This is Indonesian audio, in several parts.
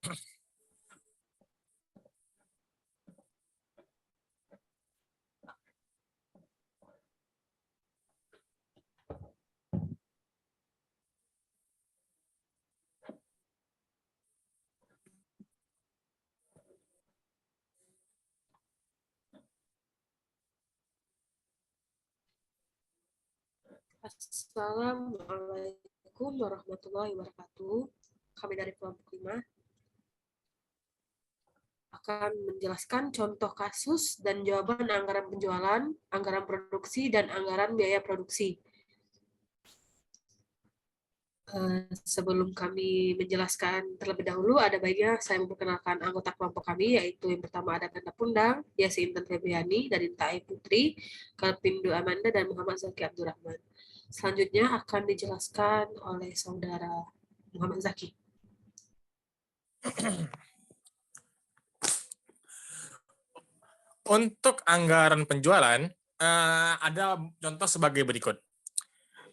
Assalamualaikum warahmatullahi wabarakatuh. Kami dari kelompok 5 akan menjelaskan contoh kasus dan jawaban anggaran penjualan, anggaran produksi, dan anggaran biaya produksi. Sebelum kami menjelaskan terlebih dahulu, ada baiknya saya memperkenalkan anggota kelompok kami, yaitu yang pertama ada Ganda Pundang, Yasi Intan Febriani, dari Tae Putri, Kalpindo Amanda, dan Muhammad Zaki Abdurrahman. Selanjutnya akan dijelaskan oleh saudara Muhammad Zaki. Untuk anggaran penjualan, ada contoh sebagai berikut.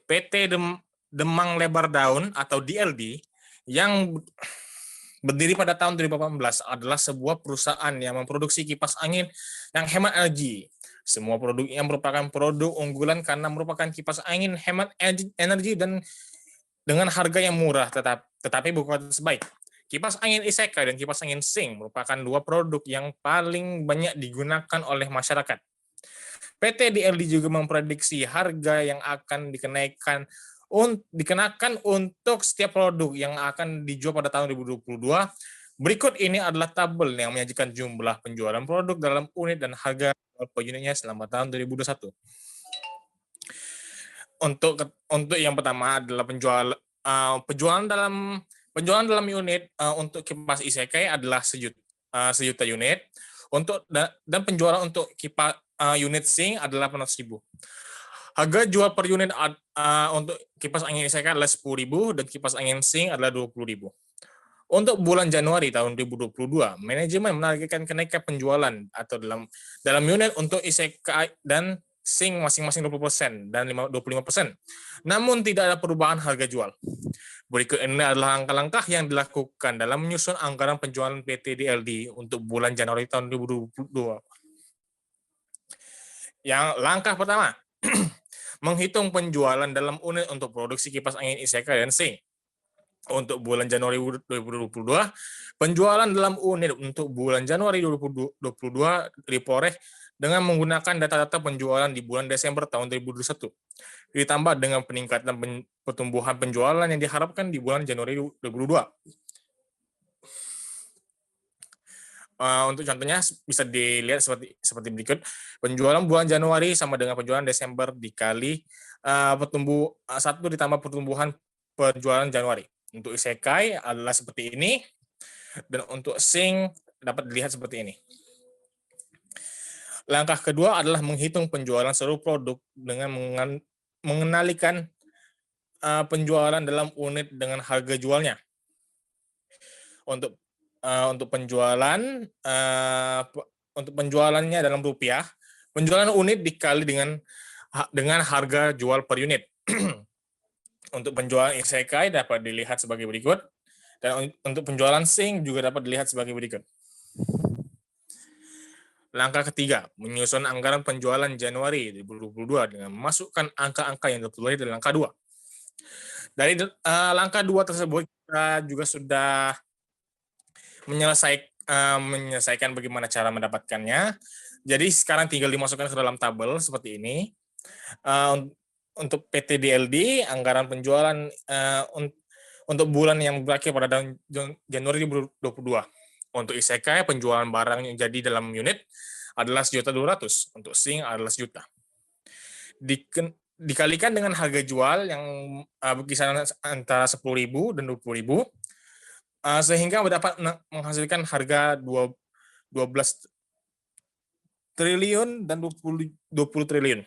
PT Demang Lebar Daun atau DLD yang berdiri pada tahun 2018 adalah sebuah perusahaan yang memproduksi kipas angin yang hemat energi. Semua produk yang merupakan produk unggulan karena merupakan kipas angin hemat energi dan dengan harga yang murah, tetapi bukan sebaik. Kipas angin Isekai dan kipas angin Sing merupakan dua produk yang paling banyak digunakan oleh masyarakat. PT DLD juga memprediksi harga yang akan dikenakan untuk setiap produk yang akan dijual pada tahun 2022. Berikut ini adalah tabel yang menyajikan jumlah penjualan produk dalam unit dan harga per unitnya selama tahun 2021. Untuk yang pertama adalah penjualan dalam unit untuk kipas Isekai adalah sejuta unit. Dan penjualan untuk kipas unit Sing adalah 800.000. Harga jual per unit untuk kipas angin Isekai adalah 10.000 dan kipas angin Sing adalah 20.000. Untuk bulan Januari tahun 2022, manajemen menargetkan kenaikan penjualan atau dalam unit untuk Isekai dan Sing masing-masing 20% dan 25%. Namun tidak ada perubahan harga jual. Berikut ini adalah langkah-langkah yang dilakukan dalam menyusun anggaran penjualan PT DLD untuk bulan Januari tahun 2022. Yang langkah pertama, menghitung penjualan dalam unit untuk produksi kipas angin Isekai dan Sing. Untuk bulan Januari 2022, penjualan dalam unit untuk bulan Januari 2022 diperoleh dengan menggunakan data-data penjualan di bulan Desember tahun 2021, ditambah dengan peningkatan pertumbuhan penjualan yang diharapkan di bulan Januari 2022. Untuk contohnya bisa dilihat seperti berikut. Penjualan bulan Januari sama dengan penjualan Desember dikali 1 ditambah pertumbuhan penjualan Januari. Untuk Isekai adalah seperti ini, dan untuk Sing dapat dilihat seperti ini. Langkah kedua adalah menghitung penjualan seluruh produk dengan mengenalikan penjualan dalam unit dengan harga jualnya. Untuk penjualannya dalam rupiah, penjualan unit dikali dengan harga jual per unit. Untuk penjualan Isekai dapat dilihat sebagai berikut, dan untuk penjualan Sing juga dapat dilihat sebagai berikut. Langkah ketiga, menyusun anggaran penjualan Januari 2022 dengan memasukkan angka-angka yang tertulis di langkah 2. Dari langkah 2 tersebut, kita juga sudah menyelesaikan bagaimana cara mendapatkannya. Jadi sekarang tinggal dimasukkan ke dalam tabel seperti ini. Untuk PT DLD, anggaran penjualan untuk bulan yang berakhir pada Januari 2022. Untuk Isekai, penjualan barang yang jadi dalam unit adalah 1.200.000. Untuk Sing adalah 1.000.000. Dikalikan dengan harga jual yang berkisar antara 10.000 dan 20.000, sehingga dapat menghasilkan harga 12 triliun dan 20 triliun,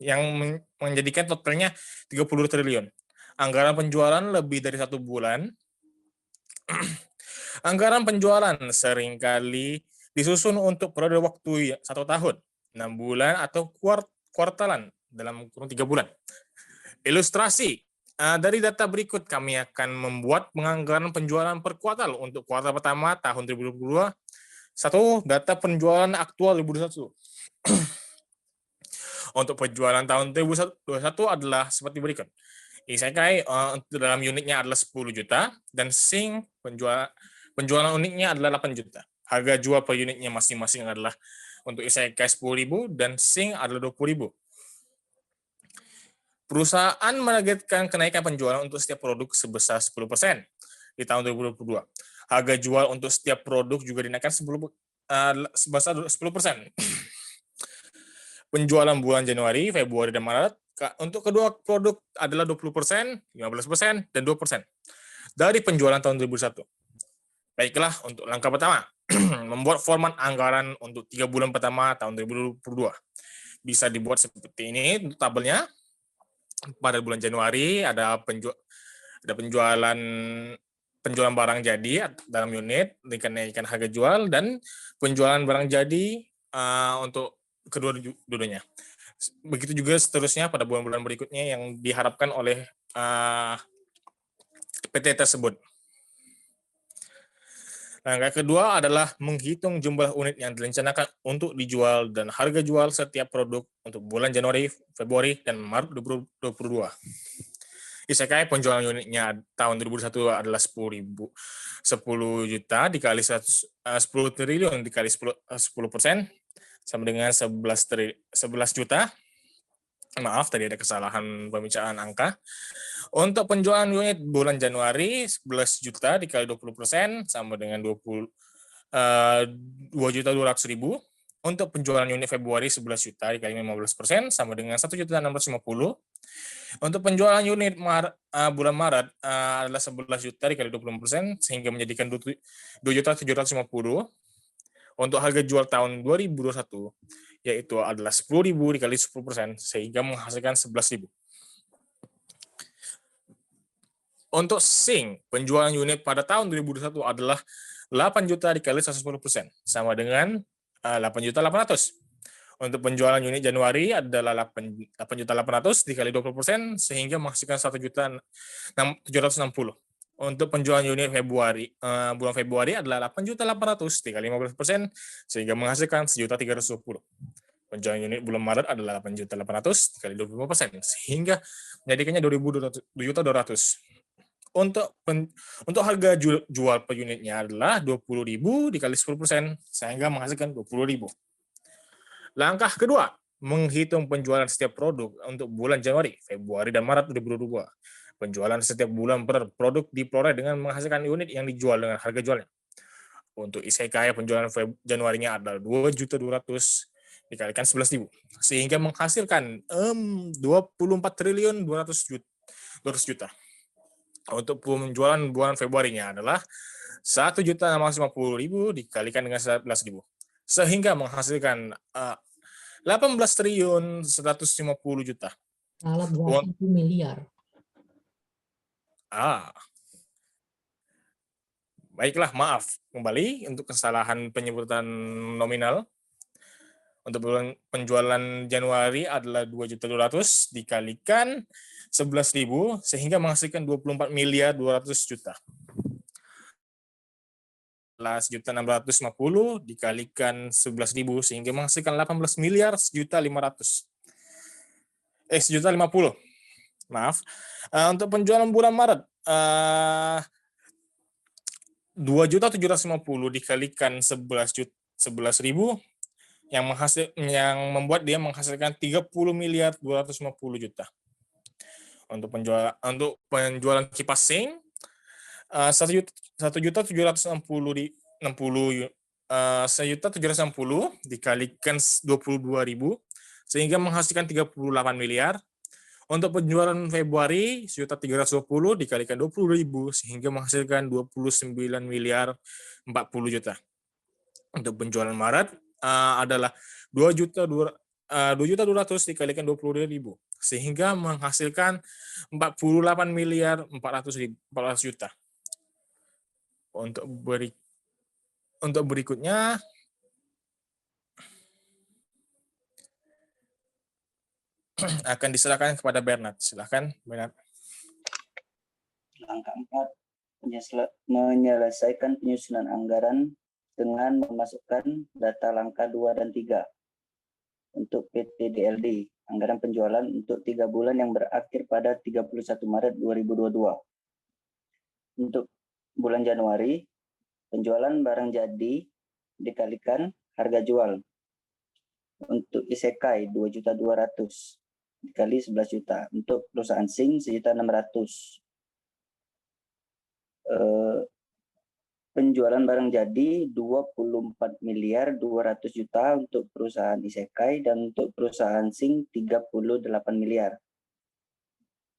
yang menjadikan totalnya 30 triliun. Anggaran penjualan lebih dari 1 bulan. Anggaran penjualan seringkali disusun untuk periode waktu 1 tahun, 6 bulan, atau kuartalan dalam kurun 3 bulan. Ilustrasi, Dari data berikut kami akan membuat penganggaran penjualan per kuartal untuk kuartal pertama tahun 2022. Satu, data penjualan aktual 2021. Untuk penjualan tahun 2021 adalah seperti berikut. Isekai untuk dalam unitnya adalah 10 juta dan Sing penjualan unitnya adalah 8 juta. Harga jual per unitnya masing-masing adalah untuk Isekai 10.000 dan Sing adalah 20.000. Perusahaan menargetkan kenaikan penjualan untuk setiap produk sebesar 10% di tahun 2022. Harga jual untuk setiap produk juga dinaikkan sebesar 10%. Penjualan bulan Januari, Februari, dan Maret untuk kedua produk adalah 20%, 15%, dan 2% dari penjualan tahun 2021. Baiklah, untuk langkah pertama, membuat format anggaran untuk 3 bulan pertama tahun 2022. Bisa dibuat seperti ini untuk tabelnya. Pada bulan Januari ada penjualan barang jadi dalam unit dinaikkan harga jual dan penjualan barang jadi untuk kedua-duanya. Begitu juga seterusnya pada bulan-bulan berikutnya yang diharapkan oleh PT tersebut. Langkah kedua adalah menghitung jumlah unit yang direncanakan untuk dijual dan harga jual setiap produk untuk bulan Januari, Februari, dan Maret 2022. Isekai penjualan unitnya tahun 2021 adalah 10 juta dikali 10 triliun dikali 10% sama dengan 11 juta. Maaf, tadi ada kesalahan pembicaraan angka. Untuk penjualan unit bulan Januari 11 juta dikali 20% sama dengan 2.200.000. Untuk penjualan unit Februari 11 juta dikali 15% sama dengan 1.650. Untuk penjualan unit bulan Maret adalah 11 juta dikali 20% sehingga menjadikan 2.750. Untuk harga jual tahun 2021 yaitu adalah 10.000 dikali 10% sehingga menghasilkan 11.000. Untuk Sing, penjualan unit pada tahun 2021 adalah 8 juta dikali 110% sama dengan 8.800.000. Untuk penjualan unit Januari adalah 8.800.000 dikali 20% sehingga menghasilkan 1.760.000. Untuk penjualan unit bulan Februari adalah 8.800.000 dikali 15% sehingga menghasilkan 1.310.000. Penjualan unit bulan Maret adalah 8.800.000 dikali 25% sehingga menjadikannya 2.200.000. Untuk harga jual per unitnya adalah 20.000 dikali 10% sehingga menghasilkan 20.000. Langkah kedua, menghitung penjualan setiap produk untuk bulan Januari, Februari, dan Maret 2022. Penjualan setiap bulan per produk diperoleh dengan menghasilkan unit yang dijual dengan harga jualnya. Untuk Isekai penjualan Januarinya adalah 2.200.000 dikalikan 11.000 sehingga menghasilkan 24.200 juta. Untuk penjualan bulan Februarinya adalah 1.650.000 dikalikan dengan 11.000 sehingga menghasilkan 18.150 juta. Salah 20 miliar. Baiklah, maaf kembali untuk kesalahan penyebutan nominal. Untuk penjualan Januari adalah 2.200.000 dikalikan 11.000 sehingga menghasilkan 24.200 juta. 11.650 dikalikan 11.000 sehingga menghasilkan 18 miliar sejuta 500. 1.050. Maaf. Untuk penjualan bulan Maret 2.750 dikalikan 11.000 yang membuat dia menghasilkan 30.250 juta. Untuk penjualan kipas Sing 1.760 dikalikan 22.000 sehingga menghasilkan 38 miliar. Untuk penjualan Februari 1.320 dikalikan 20.000 sehingga menghasilkan 29 miliar 40 juta. Untuk penjualan Maret adalah 2.200 dikalikan 20.000 sehingga menghasilkan 48 miliar 400 juta. Untuk berikutnya akan diserahkan kepada Bernard. Silakan, Bernard. Langkah 4, menyelesaikan penyusunan anggaran dengan memasukkan data langkah 2 dan 3. Untuk PT DLD, anggaran penjualan untuk 3 bulan yang berakhir pada 31 Maret 2022. Untuk bulan Januari, penjualan barang jadi dikalikan harga jual. Untuk Isekai 2.200.000 dikali 11 juta. Untuk perusahaan SING 1.600.000. Penjualan barang jadi 24.200.000.000 untuk perusahaan Isekai dan untuk perusahaan SING 38 miliar.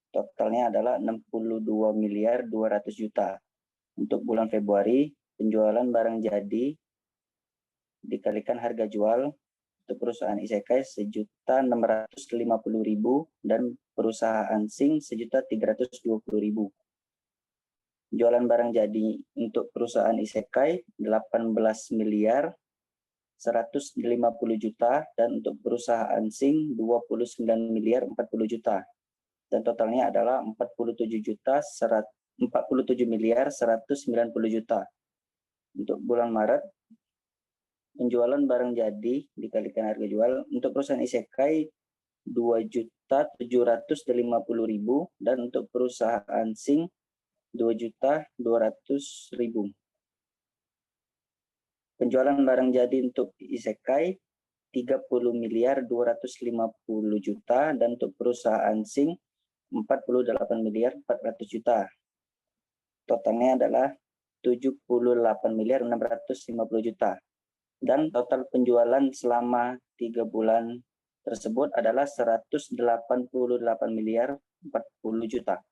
Totalnya adalah 62.200.000.000. Untuk bulan Februari, penjualan barang jadi dikalikan harga jual untuk perusahaan Isekai 1.650.000 dan perusahaan SING 1.320.000. Penjualan barang jadi untuk perusahaan Isekai 18.150.000.000 dan untuk perusahaan SING 29.040.000.000. Dan totalnya adalah 47.190.000.000. Untuk bulan Maret, penjualan barang jadi dikalikan harga jual untuk perusahaan Isekai 2.750.000 dan untuk perusahaan SING 2.200.000. Penjualan barang jadi untuk Isekai 30.250.000.000 dan untuk perusahaan SING 48.400.000.000. Totalnya adalah 78.650.000.000. Dan total penjualan selama 3 bulan tersebut adalah 188.040.000.000.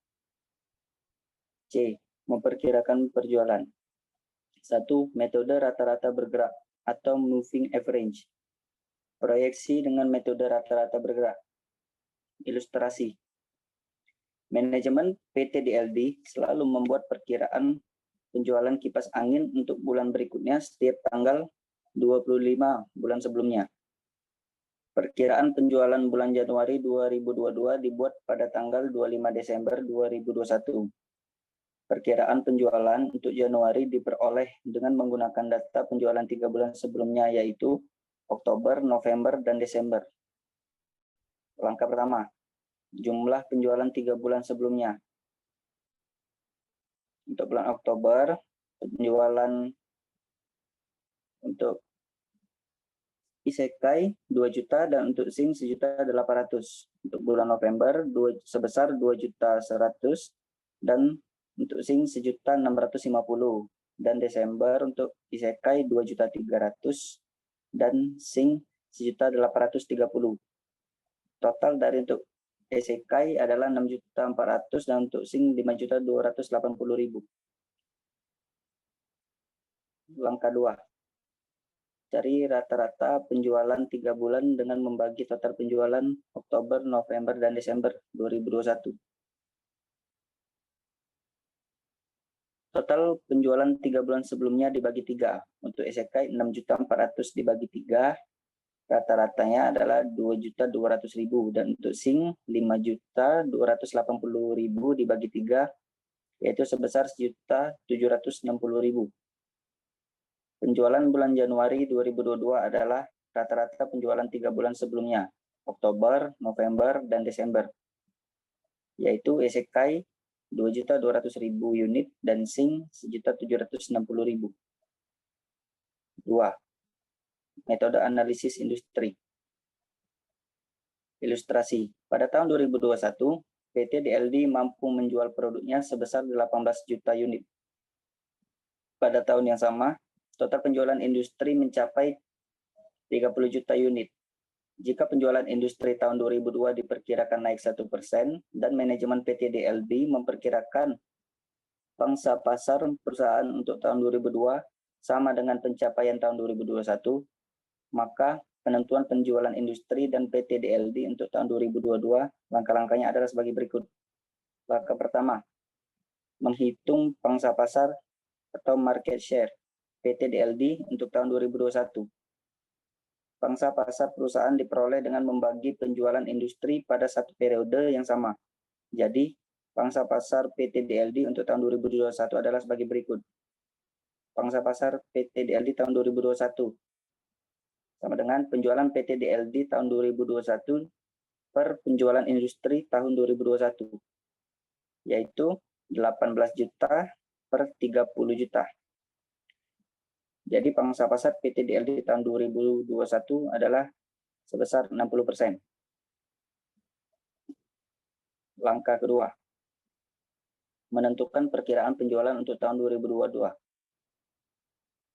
C. Memperkirakan penjualan. 1. Metode rata-rata bergerak atau moving average. Proyeksi dengan metode rata-rata bergerak. Ilustrasi. Manajemen PT DLD selalu membuat perkiraan penjualan kipas angin untuk bulan berikutnya setiap tanggal 25 bulan sebelumnya. Perkiraan penjualan bulan Januari 2022 dibuat pada tanggal 25 Desember 2021. Perkiraan penjualan untuk Januari diperoleh dengan menggunakan data penjualan 3 bulan sebelumnya, yaitu Oktober, November, dan Desember. Langkah pertama, jumlah penjualan 3 bulan sebelumnya. Untuk bulan Oktober, penjualan untuk Isekai 2 juta dan untuk SING 1.800.000. Untuk bulan November sebesar 2.100.000 dan untuk SING 1.650.000 dan Desember untuk Isekai 2.300.000 dan SING 1.830.000. Total dari untuk Isekai adalah 6.400.000 dan untuk SING 5.280.000. Langkah 2. Cari rata-rata penjualan 3 bulan dengan membagi total penjualan Oktober, November, dan Desember 2021. Total penjualan 3 bulan sebelumnya dibagi 3. Untuk Isekai 6.400.000 dibagi 3, rata-ratanya adalah 2.200.000 dan untuk SING 5.280.000 dibagi 3, yaitu sebesar 1.760.000. Penjualan bulan Januari 2022 adalah rata-rata penjualan 3 bulan sebelumnya, Oktober, November, dan Desember, yaitu Isekai 2.200.000 unit dan SING 1.760.000. 2. Metode analisis industri. Ilustrasi. Pada tahun 2021, PT DLD mampu menjual produknya sebesar 18 juta unit. Pada tahun yang sama, total penjualan industri mencapai 30 juta unit. Jika penjualan industri tahun 2002 diperkirakan naik 1% dan manajemen PT DLD memperkirakan pangsa pasar perusahaan untuk tahun 2002 sama dengan pencapaian tahun 2021, maka penentuan penjualan industri dan PT DLD untuk tahun 2022 langkah-langkahnya adalah sebagai berikut. Langkah pertama, menghitung pangsa pasar atau market share PT DLD untuk tahun 2021. Pangsa pasar perusahaan diperoleh dengan membagi penjualan industri pada satu periode yang sama. Jadi, pangsa pasar PT DLD untuk tahun 2021 adalah sebagai berikut. Pangsa pasar PT DLD tahun 2021 sama dengan penjualan PT DLD tahun 2021 per penjualan industri tahun 2021, yaitu 18 juta per 30 juta. Jadi pangsa pasar PT DLD tahun 2021 adalah sebesar 60%. Langkah kedua, menentukan perkiraan penjualan untuk tahun 2022.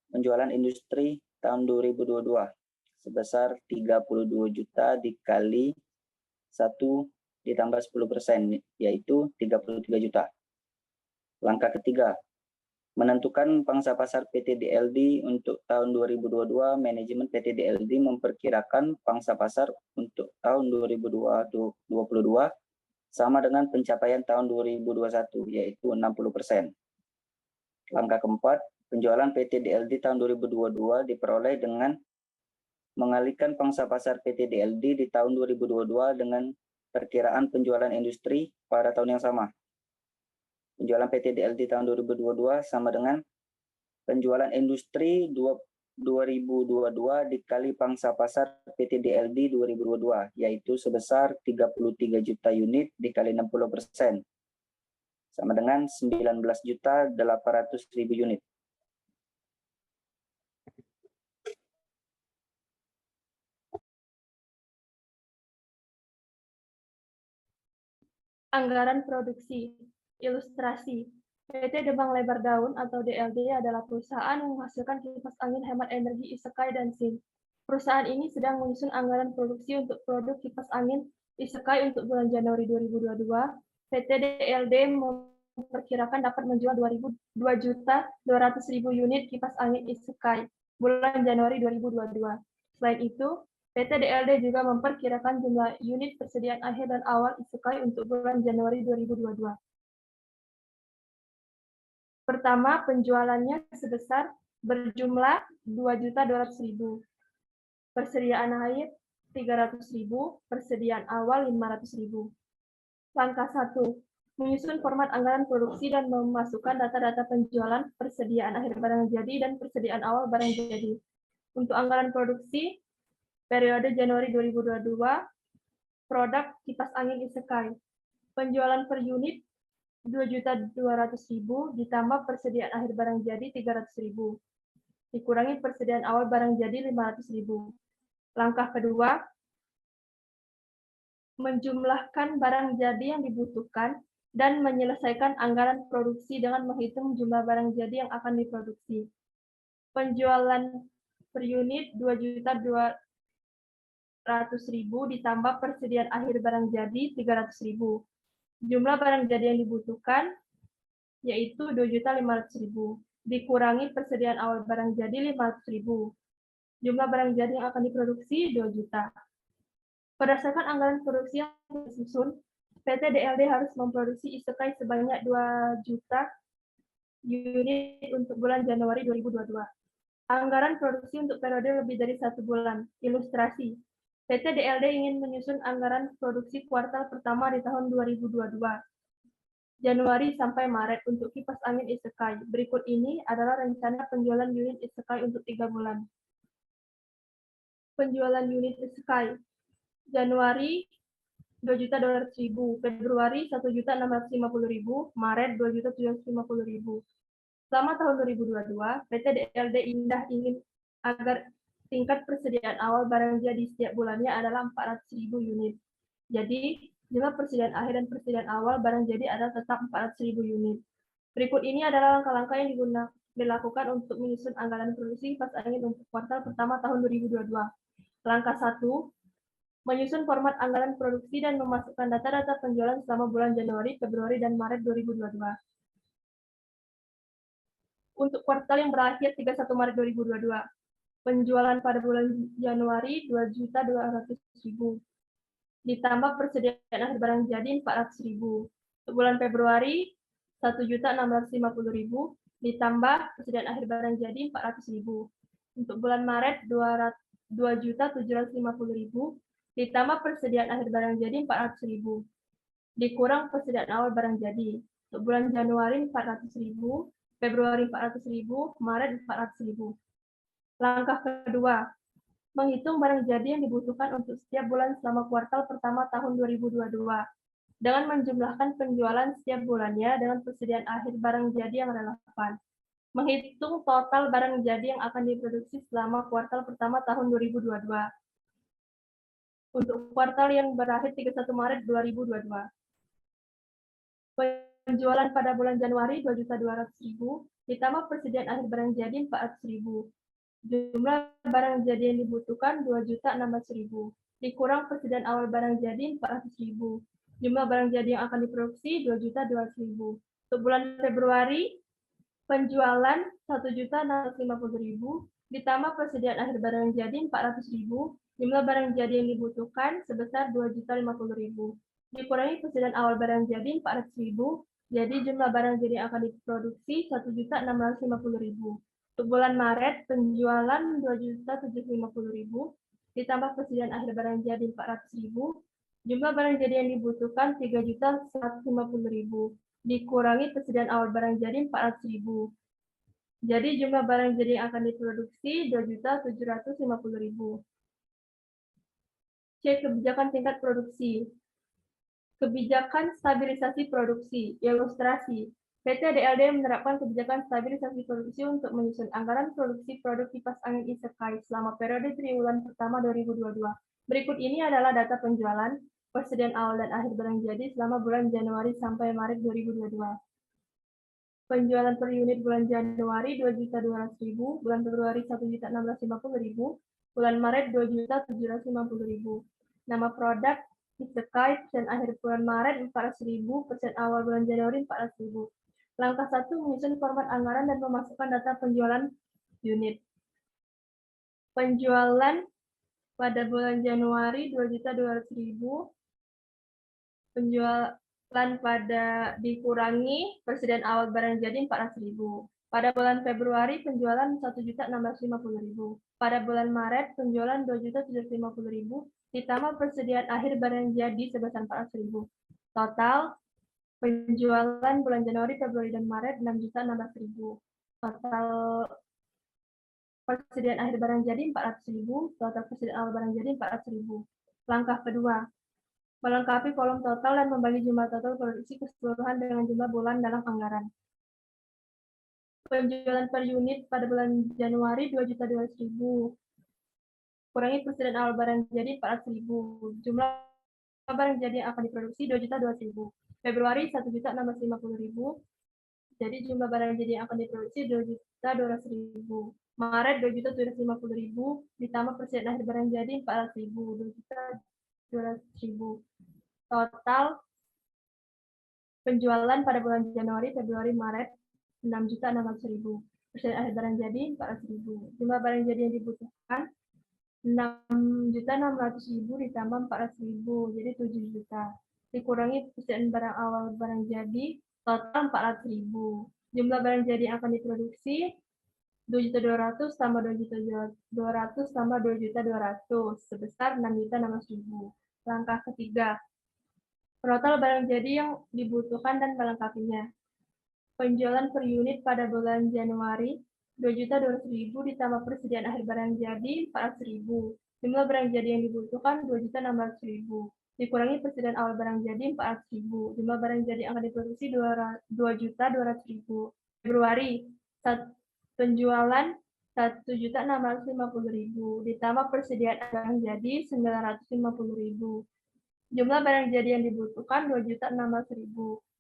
Penjualan industri tahun 2022 sebesar 32 juta dikali 1 ditambah 10%, yaitu 33 juta. Langkah ketiga, menentukan pangsa pasar PT DLD untuk tahun 2022, manajemen PT DLD memperkirakan pangsa pasar untuk tahun 2022 sama dengan pencapaian tahun 2021, yaitu 60%. Langkah keempat, penjualan PT DLD tahun 2022 diperoleh dengan mengalihkan pangsa pasar PT DLD di tahun 2022 dengan perkiraan penjualan industri pada tahun yang sama. Penjualan PT DLD tahun 2022 sama dengan penjualan industri 2022 dikali pangsa pasar PT DLD 2022, yaitu sebesar 33 juta unit dikali 60%, sama dengan 19.800.000 unit. Anggaran produksi. Ilustrasi. PT Demang Lebar Daun atau DLD adalah perusahaan yang menghasilkan kipas angin hemat energi Isekai dan SIN. Perusahaan ini sedang menyusun anggaran produksi untuk produk kipas angin Isekai untuk bulan Januari 2022. PT DLD memperkirakan dapat menjual 2.200.000 unit kipas angin Isekai bulan Januari 2022. Selain itu, PT DLD juga memperkirakan jumlah unit persediaan akhir dan awal Isekai untuk bulan Januari 2022. Pertama, penjualannya sebesar berjumlah 2.200.000. Persediaan akhir 300.000, persediaan awal 500.000. Langkah 1. Menyusun format anggaran produksi dan memasukkan data-data penjualan, persediaan akhir barang jadi, dan persediaan awal barang jadi. Untuk anggaran produksi, periode Januari 2022, produk kipas angin Isekai. Penjualan per unit 2.200.000 ditambah persediaan akhir barang jadi 300.000. Dikurangi persediaan awal barang jadi 500.000. Langkah kedua, menjumlahkan barang jadi yang dibutuhkan dan menyelesaikan anggaran produksi dengan menghitung jumlah barang jadi yang akan diproduksi. Penjualan per unit 2.200.000 ditambah persediaan akhir barang jadi 300.000. Jumlah barang jadi yang dibutuhkan yaitu 2.500.000. Dikurangi persediaan awal barang jadi 500.000. Jumlah barang jadi yang akan diproduksi 2 juta. Berdasarkan anggaran produksi yang disusun, PT DLD harus memproduksi Isekai sebanyak 2 juta unit untuk bulan Januari 2022. Anggaran produksi untuk periode lebih dari 1 bulan. Ilustrasi. PT DLD ingin menyusun anggaran produksi kuartal pertama di tahun 2022, Januari sampai Maret untuk kipas angin Isekai. Berikut ini adalah rencana penjualan unit Isekai untuk 3 bulan. Penjualan unit Isekai. Januari 2.200.000, Februari 1.650.000, Maret 2.750.000. Selama tahun 2022, PT DLD ingin agar tingkat persediaan awal barang jadi setiap bulannya adalah 400.000 unit. Jadi, jumlah persediaan akhir dan persediaan awal barang jadi adalah tetap 400.000 unit. Berikut ini adalah langkah-langkah yang dilakukan untuk menyusun anggaran produksi kipas angin untuk kuartal pertama tahun 2022. Langkah 1, menyusun format anggaran produksi dan memasukkan data-data penjualan selama bulan Januari, Februari, dan Maret 2022. Untuk kuartal yang berakhir 31 Maret 2022, penjualan pada bulan Januari 2.200.000, ditambah persediaan akhir barang jadi 400.000. Untuk bulan Februari 1.650.000, ditambah persediaan akhir barang jadi 400.000. Untuk bulan Maret 2.750.000, ditambah persediaan akhir barang jadi 400.000. dikurang persediaan awal barang jadi. Untuk bulan Januari 400.000, Februari 400.000, Maret 400.000. Langkah kedua, menghitung barang jadi yang dibutuhkan untuk setiap bulan selama kuartal pertama tahun 2022 dengan menjumlahkan penjualan setiap bulannya dengan persediaan akhir barang jadi yang relevan. Menghitung total barang jadi yang akan diproduksi selama kuartal pertama tahun 2022. Untuk kuartal yang berakhir 31 Maret 2022. Penjualan pada bulan Januari 2.200.000, ditambah persediaan akhir barang jadi 400.000. Jumlah barang jadi yang dibutuhkan 2.016.000. Dikurang persediaan awal barang jadi 400.000. Jumlah barang jadi yang akan diproduksi 2.200.000. Untuk bulan Februari, penjualan 1.650.000, ditambah persediaan akhir barang jadi 400.000. Jumlah barang jadi yang dibutuhkan sebesar 2.050.000. Dikurangi persediaan awal barang jadi 400.000, jadi jumlah barang jadi yang akan diproduksi 1.650.000. Untuk bulan Maret, penjualan 2.750.000, ditambah persediaan akhir barang jadi 400.000, jumlah barang jadi yang dibutuhkan 3.150.000, dikurangi persediaan awal barang jadi 400.000. Jadi jumlah barang jadi yang akan diproduksi 2.750.000. C. Kebijakan tingkat produksi. Kebijakan stabilisasi produksi. Ilustrasi. PT DLD menerapkan kebijakan stabilisasi produksi untuk menyusun anggaran produksi produk kipas angin isekai selama periode triwulan pertama 2022. Berikut ini adalah data penjualan, persediaan awal dan akhir barang jadi selama bulan Januari sampai Maret 2022. Penjualan per unit bulan Januari 2.200.000, bulan Februari 1.650.000, bulan Maret 2.750.000. Nama produk isekai, persen akhir bulan Maret 400.000, persen awal bulan Januari 400.000. Langkah 1, menyusun format anggaran dan memasukkan data penjualan unit. Penjualan pada bulan Januari 2.200.000, penjualan pada dikurangi persediaan awal barang jadi 400.000. Pada bulan Februari penjualan 1.650.000. Pada bulan Maret penjualan 2.750.000, ditambah persediaan akhir barang jadi sebesar 400.000. Total penjualan bulan Januari, Februari, dan Maret 6.016.000. Total persediaan akhir barang jadi 400.000, total persediaan awal barang jadi 400.000. Langkah kedua, melengkapi kolom total dan membagi jumlah total produksi keseluruhan dengan jumlah bulan dalam anggaran. Penjualan per unit pada bulan Januari 2.200.000. Kurangi persediaan awal barang jadi 400.000. Jumlah barang jadi yang akan diproduksi 2.200.000. Februari 1.650.000. Jadi jumlah barang jadi yang akan diproduksi 2.200.000. Maret 2.750.000, ditambah persediaan akhir barang jadi 400.000, 2.200.000. Total penjualan pada bulan Januari, Februari, Maret 6.600.000. Persediaan akhir barang jadi 400.000. Jumlah barang jadi yang dibutuhkan 6.600.000 ditambah 400.000, jadi 7 juta. Dikurangi persediaan barang awal barang jadi, total 400.000. Jumlah barang jadi yang akan diproduksi 2.200.000 tambah 2.200.000 tambah 2.200.000 sebesar 6.600.000. Langkah ketiga, total barang jadi yang dibutuhkan dan melengkapinya. Penjualan per unit pada bulan Januari 2.200.000 ditambah persediaan akhir barang jadi 400.000. Jumlah barang jadi yang dibutuhkan 2.600.000. Dikurangi persediaan awal barang jadi 400.000. Jumlah barang jadi yang akan diproduksi 2.200.000. Februari, penjualan 1.650.000 ditambah persediaan barang jadi 950.000. Jumlah barang jadi yang dibutuhkan 2.600.000.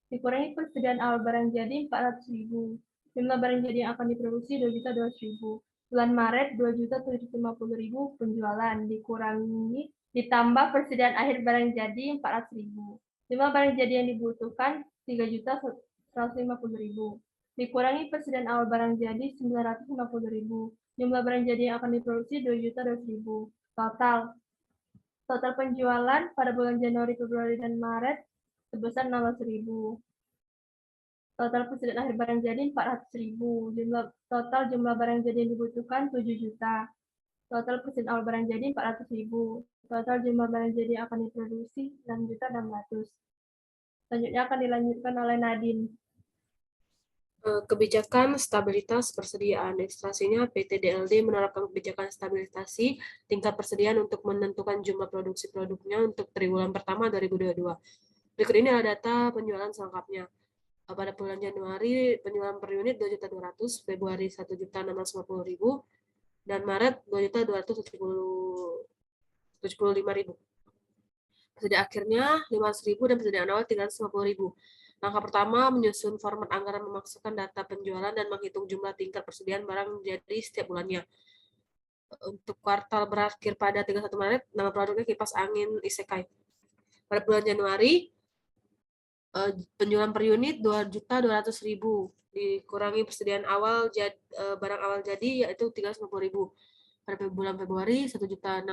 Dikurangi persediaan awal barang jadi 400.000. Jumlah barang jadi yang akan diproduksi 2.200.000. Bulan Maret 2.750.000 penjualan dikurangi ditambah persediaan akhir barang jadi 400.000. Jumlah barang jadi yang dibutuhkan 3.150.000. Dikurangi persediaan awal barang jadi 950.000. Jumlah barang jadi yang akan diproduksi 2.200.000. Total penjualan pada bulan Januari, Februari, dan Maret sebesar 16.000. Total persediaan akhir barang jadi 400.000. Total jumlah barang jadi yang dibutuhkan 7 juta. Total persediaan awal barang jadi 400.000. Total jumlah barang jadi yang akan diproduksi 6.600.000. Selanjutnya akan dilanjutkan oleh Nadine. Kebijakan stabilitas persediaan. Ilustrasinya, PT DLD menerapkan kebijakan stabilisasi tingkat persediaan untuk menentukan jumlah produksi produknya untuk triwulan pertama 2022. Berikut ini adalah data penjualan selengkapnya. Pada bulan Januari, penjualan per unit 2.200.000, Februari 1.650.000, dan Maret 2.275.000. Persediaan akhirnya 500.000 dan persediaan awal 350.000. Langkah pertama, menyusun format anggaran memasukkan data penjualan dan menghitung jumlah tingkat persediaan barang jadi setiap bulannya. Untuk kuartal berakhir pada 31 Maret, nama produknya kipas angin Isekai. Pada bulan Januari, penjualan per unit 2.200.000, dikurangi persediaan awal barang awal jadi yaitu 350.000. Pada bulan Februari 1.650.000,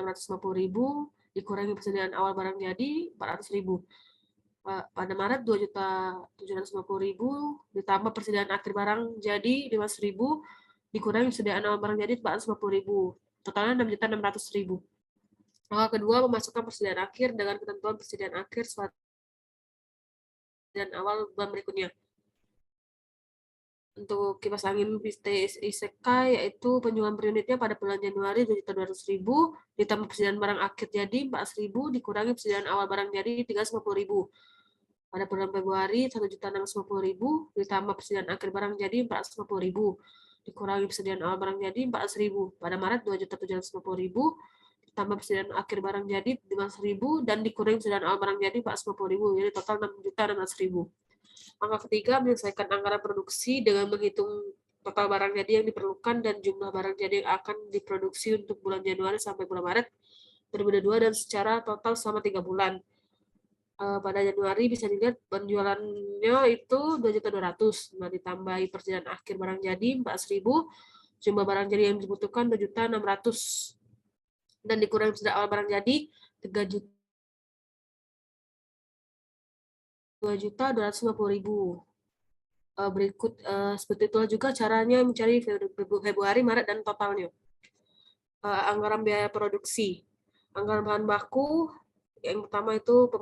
dikurangi persediaan awal barang jadi 400.000. Pada Maret 2.750.000, ditambah persediaan akhir barang jadi 500.000, dikurangi persediaan awal barang jadi 450.000. Totalnya 6.600.000. Langkah kedua, memasukkan persediaan akhir dengan ketentuan persediaan akhir dan awal bulan berikutnya. Untuk kipas angin Isekai, yaitu penjualan per unitnya pada bulan Januari 2.200.000, ditambah persediaan barang akhir jadi 400.000, dikurangi persediaan awal barang jadi 350.000. Pada bulan Februari 1.650.000, ditambah persediaan akhir barang jadi 450.000, dikurangi persediaan awal barang jadi 400.000. Pada Maret 2.750.000, ditambah persediaan akhir barang jadi 500.000 dan dikurangi persediaan awal barang jadi 450.000, jadi total 6.600.000. Langkah ketiga, menyelesaikan anggaran produksi dengan menghitung total barang jadi yang diperlukan dan jumlah barang jadi yang akan diproduksi untuk bulan Januari sampai bulan Maret 2022 dan secara total selama 3 bulan. Pada Januari bisa dilihat penjualannya itu 2.200.000, nah ditambahi persediaan akhir barang jadi 400.000, jumlah barang jadi yang dibutuhkan 2.600.000 dan dikurangi persediaan awal barang jadi 2.250.000. Berikut seperti itulah juga caranya mencari Februari, Maret, dan totalnya. Anggaran biaya produksi. Anggaran bahan baku, yang pertama itu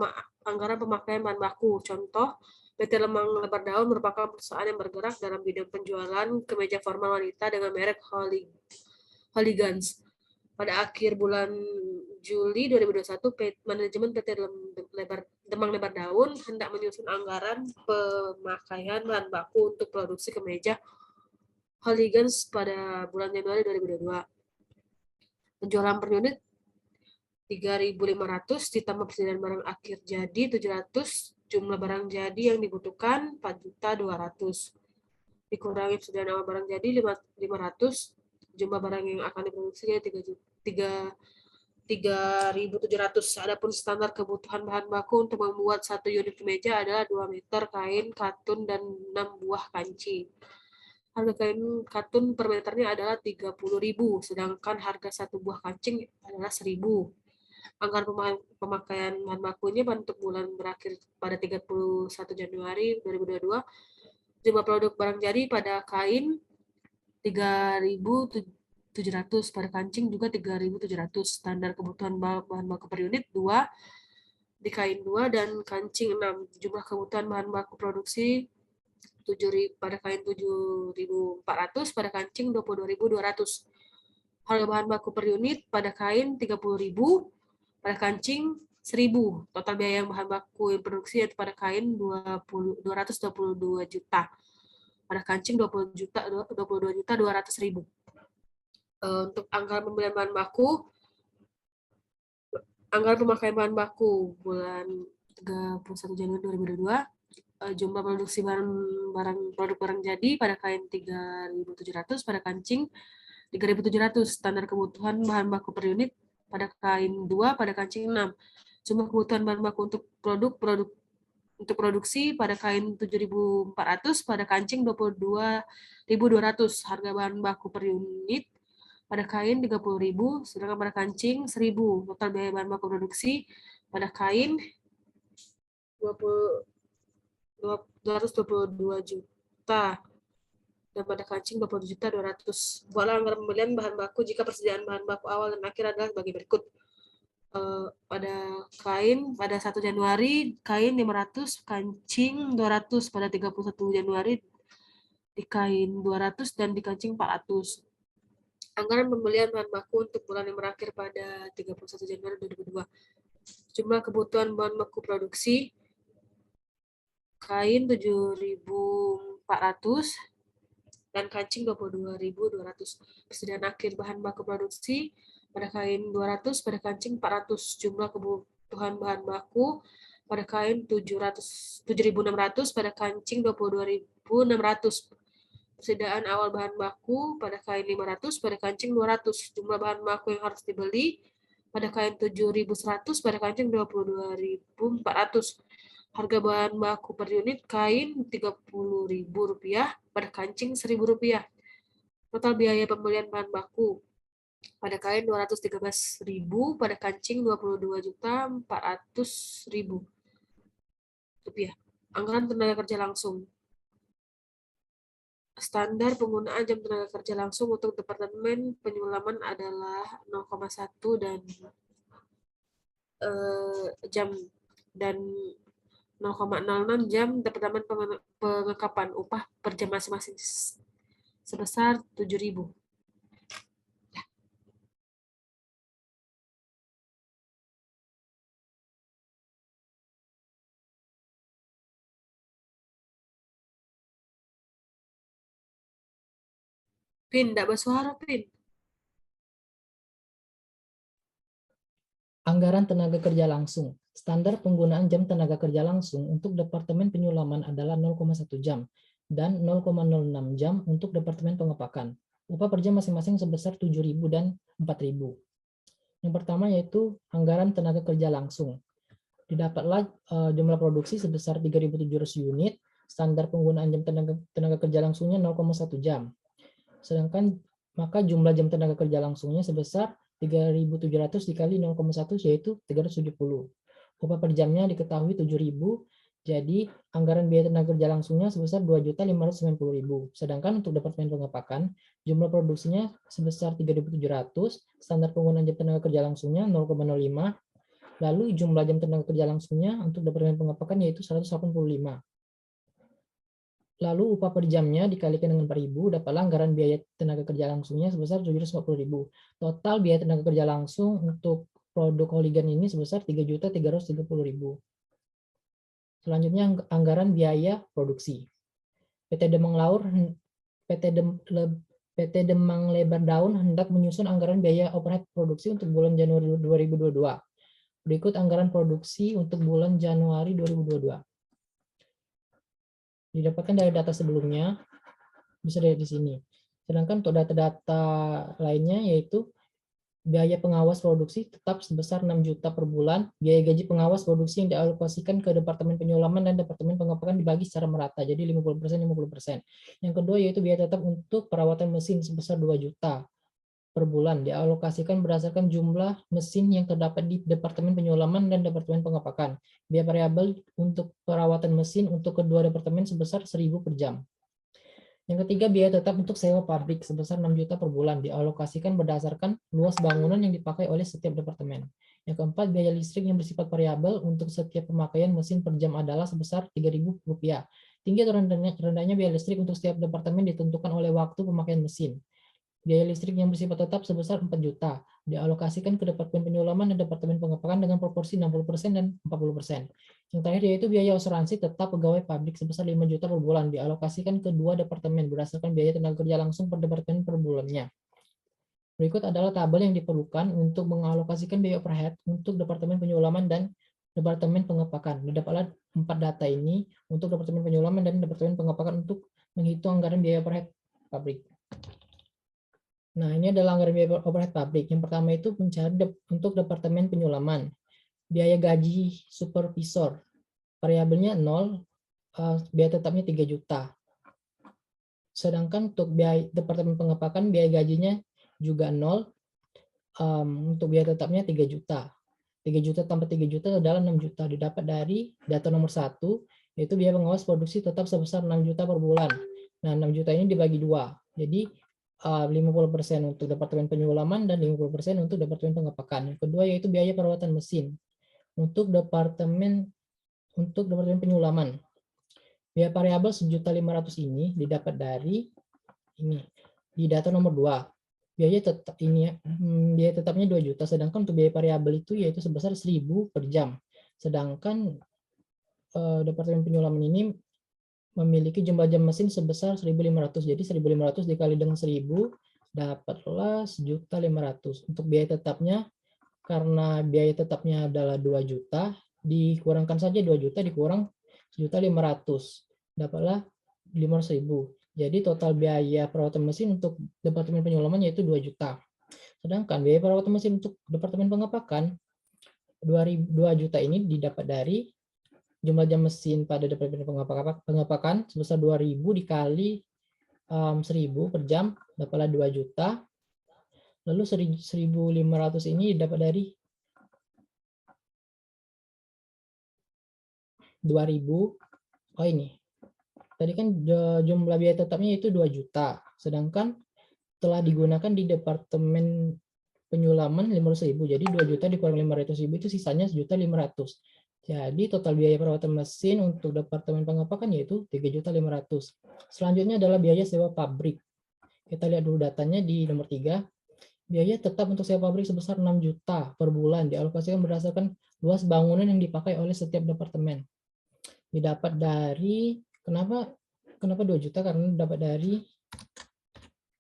anggaran pemakaian bahan baku. Contoh, PT Lemang Lebar Daun merupakan perusahaan yang bergerak dalam bidang penjualan kemeja formal wanita dengan merek Holigans. Pada akhir bulan Juli 2021, manajemen PT Lemang Lebar Daun hendak menyusun anggaran pemakaian bahan baku untuk produksi kemeja Holigans pada bulan Januari 2022. Penjualan per unit 3.500 ditambah persediaan barang akhir jadi 700, jumlah barang jadi yang dibutuhkan 4.200.000. Dikurangi persediaan awal barang jadi 500, jumlah barang yang akan diproduksi 3.700. Adapun standar kebutuhan bahan baku untuk membuat 1 unit kemeja adalah 2 meter kain katun dan 6 buah kancing. Harga kain katun per meternya adalah 30.000, sedangkan harga 1 buah kancing adalah 1.000. Anggaran pemakaian bahan bakunya untuk bulan berakhir pada 31 Januari 2022, jumlah produk barang jadi pada kain 3.700, pada kancing juga 3.700. Standar kebutuhan bahan baku per unit 2, di kain 2 dan kancing 6. Jumlah kebutuhan bahan baku produksi 7.000 pada kain 7.400, pada kancing 22.200. Harga bahan baku per unit pada kain 30.000, pada kancing 1.000. Total biaya yang bahan baku yang produksi yaitu pada kain 222 juta. Pada kancing 22.200.000. Untuk anggaran pembelian bahan baku, anggaran pemakaian bahan baku bulan 31 Januari 2022, jumlah produksi produk barang jadi pada kain 3.700, pada kancing 3.700. Standar kebutuhan bahan baku per unit pada kain 2, pada kancing 6. Jumlah kebutuhan bahan baku untuk produksi pada kain 7.400, pada kancing 22.200. Harga bahan baku per unit pada kain 30.000, sedangkan pada kancing 1.000. Total biaya bahan baku produksi pada kain 222 juta dan pada kancing 20.200.000. Buatlah anggaran pembelian bahan baku jika persediaan bahan baku awal dan akhir adalah sebagai berikut. pada kain pada 1 Januari kain 500, kancing 200, pada 31 Januari di kain 200 dan di kancing 400. Anggaran pembelian bahan baku untuk bulan yang berakhir pada 31 Januari 2002. Jumlah kebutuhan bahan baku produksi kain 7.400 dan kancing 22.200. Persediaan akhir bahan baku produksi pada kain 200, pada kancing 400. Jumlah kebutuhan bahan baku pada kain 7.600, pada kancing 22.600. Persediaan awal bahan baku pada kain 500, pada kancing 200. Jumlah bahan baku yang harus dibeli pada kain 7.100, pada kancing 22.400. Harga bahan baku per unit kain Rp30.000, pada kancing Rp1.000. Total biaya pembelian bahan baku pada kain Rp213.000, pada kancing Rp22.400.000. Anggaran tenaga kerja langsung. Standar penggunaan jam tenaga kerja langsung untuk Departemen Penyulaman adalah 0,1 dan jam dan 0,06 jam Departemen Pengekapan upah per jam masing-masing sebesar 7.000. Pin, enggak bersuara, Pin. Anggaran tenaga kerja langsung. Standar penggunaan jam tenaga kerja langsung untuk Departemen Penyulaman adalah 0,1 jam dan 0,06 jam untuk Departemen Pengepakan. Upah per jam masing-masing sebesar 7.000 dan 4.000. Yang pertama yaitu anggaran tenaga kerja langsung. Didapatlah jumlah produksi sebesar 3.700 unit, standar penggunaan jam tenaga kerja langsungnya 0,1 jam. Sedangkan maka jumlah jam tenaga kerja langsungnya sebesar 3.700 dikali 0,1 yaitu 370. Upah per jamnya diketahui 7.000, jadi anggaran biaya tenaga kerja langsungnya sebesar 2.590.000. Sedangkan untuk Departemen Pengepakan, jumlah produksinya sebesar 3.700, standar penggunaan jam tenaga kerja langsungnya 0,05, lalu jumlah jam tenaga kerja langsungnya untuk Departemen Pengepakan yaitu 185. Lalu upah per jamnya dikalikan dengan 4.000, dapatlah anggaran biaya tenaga kerja langsungnya sebesar 750.000. Total biaya tenaga kerja langsung untuk produk Hooligan ini sebesar 3.330.000. Selanjutnya anggaran biaya produksi. PT Demang Lebar Daun hendak menyusun anggaran biaya overhead produksi untuk bulan Januari 2022. Berikut anggaran produksi untuk bulan Januari 2022. Didapatkan dari data sebelumnya, bisa dilihat di sini. Sedangkan untuk data-data lainnya yaitu biaya pengawas produksi tetap sebesar 6 juta per bulan, biaya gaji pengawas produksi yang dialokasikan ke Departemen Penyulaman dan Departemen Pengepakan dibagi secara merata, jadi 50%-50%. Yang kedua yaitu biaya tetap untuk perawatan mesin sebesar 2 juta per bulan, dialokasikan berdasarkan jumlah mesin yang terdapat di Departemen Penyulaman dan Departemen Pengepakan. Biaya variabel untuk perawatan mesin untuk kedua departemen sebesar 1.000 per jam. Yang ketiga, biaya tetap untuk sewa pabrik sebesar 6 juta per bulan, dialokasikan berdasarkan luas bangunan yang dipakai oleh setiap departemen. Yang keempat, biaya listrik yang bersifat variabel untuk setiap pemakaian mesin per jam adalah sebesar Rp3.000. Tinggi atau rendahnya biaya listrik untuk setiap departemen ditentukan oleh waktu pemakaian mesin. Biaya listrik yang bersifat tetap sebesar 4 juta, dialokasikan ke Departemen Penyulaman dan Departemen Pengepakan dengan proporsi 60% dan 40%. Yang terakhir yaitu biaya asuransi tetap pegawai pabrik sebesar 5 juta per bulan, dialokasikan ke dua departemen berdasarkan biaya tenaga kerja langsung per departemen per bulannya. Berikut adalah tabel yang diperlukan untuk mengalokasikan biaya overhead untuk Departemen Penyulaman dan Departemen Pengepakan. Didapatlah 4 data ini untuk Departemen Penyulaman dan Departemen Pengepakan untuk menghitung anggaran biaya overhead pabrik. Nah, ini adalah anggaran biaya overhead pabrik. Yang pertama itu mencari untuk Departemen Penyulaman. Biaya gaji supervisor. Variabelnya 0, biaya tetapnya 3 juta. Sedangkan untuk biaya Departemen Pengepakan, biaya gajinya juga 0, untuk biaya tetapnya 3 juta. 3 juta tambah 3 juta adalah 6 juta. Didapat dari data nomor 1, yaitu biaya pengawas produksi tetap sebesar 6 juta per bulan. Nah, 6 juta ini dibagi 2. Jadi, 50% untuk Departemen Penyulaman dan 50% untuk Departemen Pengepakan. Yang kedua yaitu biaya perawatan mesin. Untuk Departemen Penyulaman, biaya variabel 1.500.000 ini didapat dari ini di data nomor 2. Biaya tetap ini biaya tetapnya 2 juta, sedangkan untuk biaya variabel itu yaitu sebesar 1.000 per jam. Sedangkan Departemen Penyulaman ini memiliki jumlah jam mesin sebesar 1.500. Jadi 1.500 dikali dengan 1.000 dapatlah 1.500.000. Untuk biaya tetapnya, karena biaya tetapnya adalah 2 juta, dikurangkan saja 2 juta dikurang 1.500.000. Dapatlah 500.000. Jadi total biaya perawatan mesin untuk Departemen Penyulaman yaitu 2 juta. Sedangkan biaya perawatan mesin untuk Departemen Pengepakan 2 juta ini didapat dari jumlah jam mesin pada Departemen Pengepakan sebesar 2.000 dikali 1.000 per jam, dapatlah 2 juta. Lalu 1.500 ini dapat dari 2.000. Oh ini. Tadi kan jumlah biaya tetapnya itu 2 juta. Sedangkan telah digunakan di Departemen Penyulaman 500.000. Jadi 2 juta dikurang 500.000 itu sisanya 1.500.000. Jadi total biaya perawatan mesin untuk Departemen Pengepakan yaitu 3.500.000. Selanjutnya adalah biaya sewa pabrik. Kita lihat dulu datanya di nomor 3. Biaya tetap untuk sewa pabrik sebesar 6 juta per bulan dialokasikan berdasarkan luas bangunan yang dipakai oleh setiap departemen. Didapat dari, kenapa 2 juta? Karena dapat dari,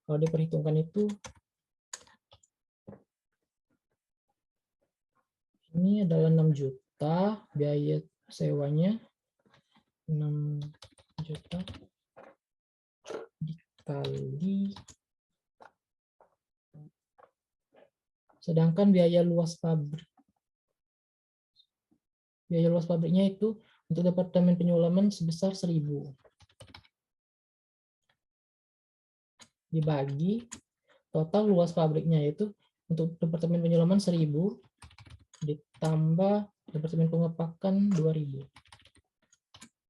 kalau diperhitungkan itu, ini adalah 6 juta biaya sewanya, 6 juta dikali, sedangkan biaya luas pabrik, biaya luas pabriknya itu untuk Departemen Penyulaman sebesar 1.000 dibagi total luas pabriknya yaitu untuk Departemen Penyulaman 1.000 ditambah Departemen Pengepakan 2.000.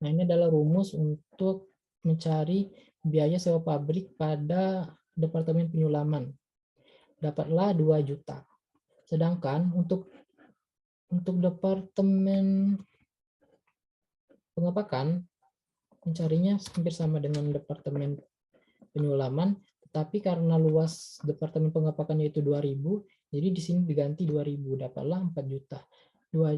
Nah, ini adalah rumus untuk mencari biaya sewa pabrik pada Departemen Penyulaman. Dapatlah 2 juta. Sedangkan untuk Departemen Pengepakan mencarinya hampir sama dengan Departemen Penyulaman, tetapi karena luas Departemen Pengepakannya itu 2.000, jadi di sini diganti 2.000, dapatlah 4 juta. 2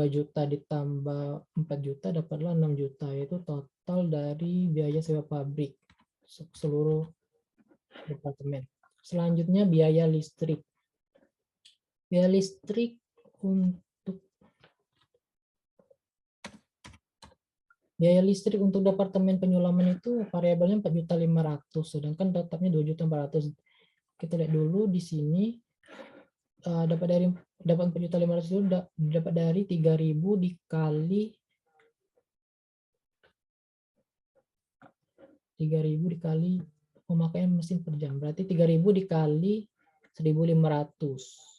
juta ditambah 4 juta dapatlah 6 juta, yaitu total dari biaya sewa pabrik seluruh departemen. Selanjutnya biaya listrik. Biaya listrik untuk Departemen Penyulaman itu variabelnya 4.500.000, sedangkan tetapnya 2.400.000. Kita lihat dulu di sini dapat 4.500.000 itu dapat dari 3.000 dikali pemakaian mesin per jam, berarti 3.000 dikali 1.500.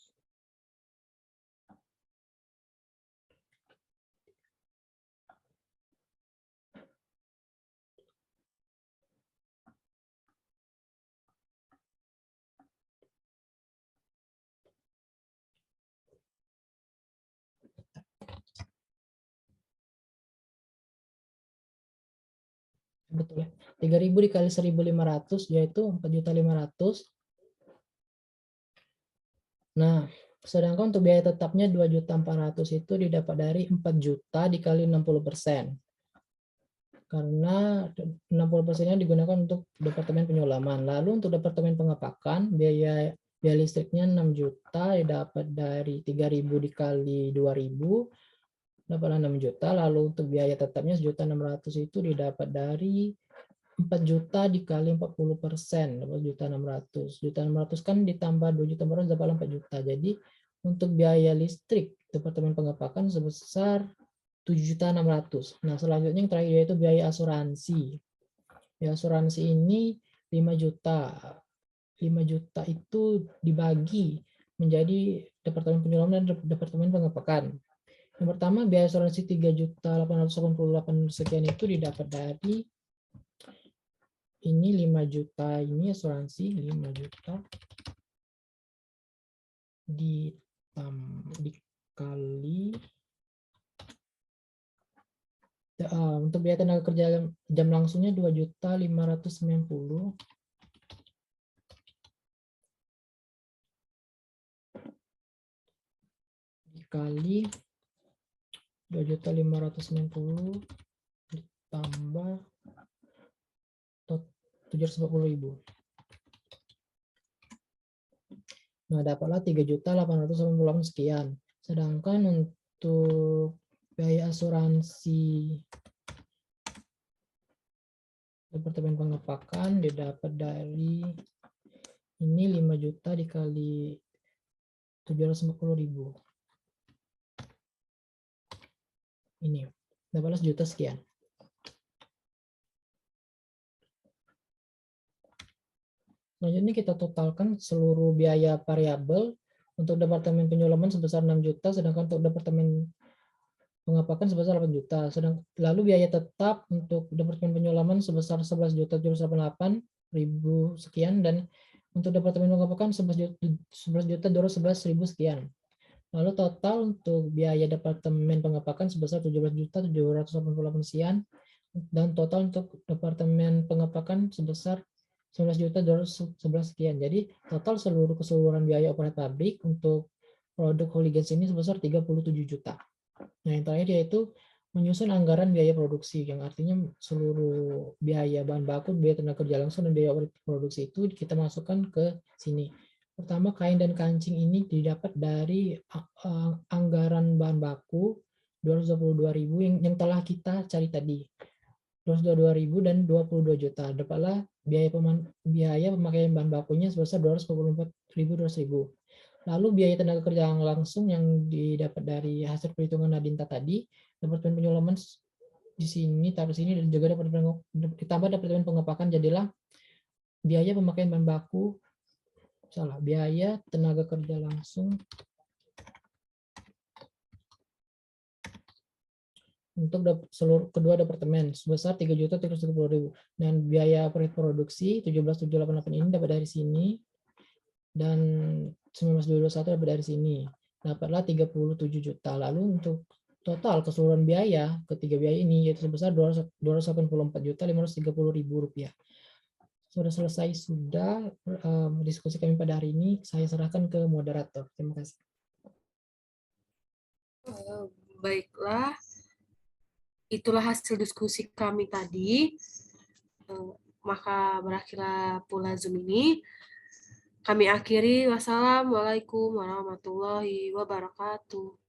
Betul ya, 3.000 dikali 1.500 yaitu 4.500.000. Nah, sedangkan untuk biaya tetapnya 2.400.000 itu didapat dari 4 juta dikali 60%. Karena 60%-nya digunakan untuk Departemen Penyulaman. Lalu untuk Departemen Pengepakan, biaya listriknya 6 juta didapat dari 3.000 dikali 2.000. Dapatlah 6 juta, lalu untuk biaya tetapnya 1.600.000 itu didapat dari 4 juta dikali 40%, dapat 1.600.000. 1.600.000 kan ditambah 2.400.000 dapatlah 4 juta. Jadi untuk biaya listrik Departemen Pengepakan sebesar 7.600.000. Nah, selanjutnya yang terakhir yaitu biaya asuransi. Biaya asuransi ini 5 juta. 5 juta itu dibagi menjadi Departemen Penyulaman dan Departemen Pengepakan. Yang pertama, biaya asuransi 3.888 sekian itu didapat dari ini 5 juta, ini asuransi 5 juta dikali untuk biaya tenaga kerja jam langsungnya 2.590.000 dikali 2.590.000 ditambah 740.000. Nah, dapatlah 3.888 sekian. Sedangkan untuk biaya asuransi Departemen Pengepakan didapat dari ini 5 juta dikali 750.000. Ini dapatlah 1 juta sekian. Selanjutnya kita totalkan seluruh biaya variabel untuk Departemen Penyulaman sebesar 6 juta, sedangkan untuk Departemen Pengepakan sebesar 8 juta. Lalu biaya tetap untuk Departemen Penyulaman sebesar 11.288.000 sekian, dan untuk Departemen Pengepakan 11.211.000 sekian. Lalu total untuk biaya Departemen Pengepakan sebesar 17.788 sekian, dan total untuk Departemen Pengepakan sebesar 11.211 sekian. Jadi total keseluruhan biaya operasi pabrik untuk produk Hooligens ini sebesar 37 juta. Nah, yang terakhir yaitu menyusun anggaran biaya produksi, yang artinya seluruh biaya bahan baku, biaya tenaga kerja langsung, dan biaya produksi itu kita masukkan ke sini. Pertama, kain dan kancing ini didapat dari anggaran bahan baku 222.000 yang telah kita cari tadi. 222.000 dan 22 juta. Dapatlah biaya pemakaian bahan bakunya sebesar 244.200.000. Lalu biaya tenaga kerja langsung yang didapat dari hasil perhitungan Nadinta tadi, Departemen Penyulaman di sini, taruh sini, dan juga ditambah Departemen Pengepakan, jadilah biaya pemakaian bahan baku, biaya tenaga kerja langsung untuk seluruh kedua departemen sebesar 3.330.000, dan biaya produksi 17.788 ini dapat dari sini, dan 19.221 dapat dari sini, dapatlah 37 juta. Lalu untuk total keseluruhan biaya ketiga biaya ini yaitu sebesar 284.530.000 rupiah. Sudah selesai diskusi kami pada hari ini. Saya serahkan ke moderator. Terima kasih. Baiklah, itulah hasil diskusi kami tadi. Maka berakhirlah pula Zoom ini. Kami akhiri. Wassalamualaikum warahmatullahi wabarakatuh.